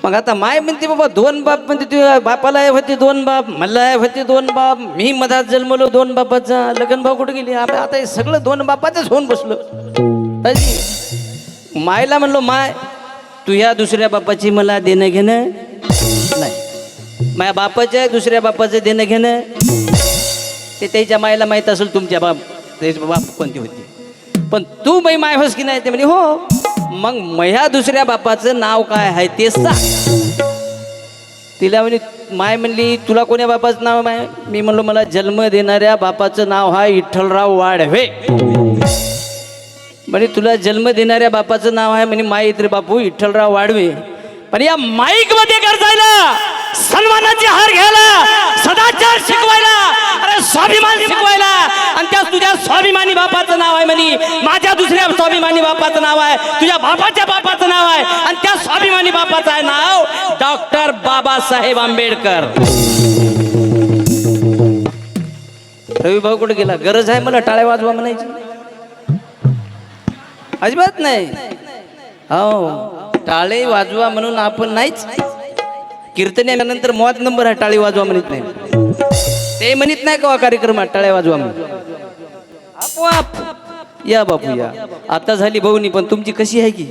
मग आता माय म्हणते बाबा दोन बाप म्हणते तुझ्या बापाला होते दोन बाप मला होते दोन बाप मी मधात जन्मलो दोन बापाचा लगन भाऊ कुठे गेली आता हे सगळं दोन बापाचंच होऊन बसलो मायला म्हणलो माय तुझ्या दुसऱ्या बापाची मला देणं घेणं नाही माझ्या बापाच्या दुसऱ्या बापाचं देणं घेणं ते त्याच्या मायला माहीत असेल तुमच्या त्याचे बाप कोणती होती पण तू बाई माय होस की नाही ते म्हणजे हो मग मह्या दुसऱ्या बापाचं नाव काय आहे तेच सांग तिला म्हणजे माय म्हणली तुला कोण्या बापाचं नाव आहे मी म्हणलो मला जन्म देणाऱ्या बापाचं नाव आहे विठ्ठलराव वाढवे म्हणजे तुला जन्म देणाऱ्या बापाचं नाव आहे म्हणजे माई इथे बापू विठ्ठलराव वाढवे पण या माईक मध्ये गरजायला सन्मानाचे हार घ्यायला सदाचार शिकवायला अरे स्वाभिमान शिकवायला आणि त्या तुझ्या स्वाभिमानी बापाचं नाव आहे म्हणे माझ्या दुसऱ्या स्वाभिमानी बापाचं नाव आहे तुझ्या बापाच्या बापाचं नाव आहे आणि त्या स्वाभिमानी बापाचं आहे नाव डॉक्टर बाबासाहेब आंबेडकर रवी भाऊ कुठे गेला गरज आहे मला टाळ्या वाजवा म्हणायची अजिबात नाही हो टाळे वाजवा म्हणून आपण नाहीच कीर्तनानंतर मौत नंबर आहे टाळी वाजवा म्हणत नाही ते म्हणत नाही का कार्यक्रमात टाळ्या वाजवा म्हणून आपोआप या बापू या आता झाली भाऊनी पण तुमची कशी आहे की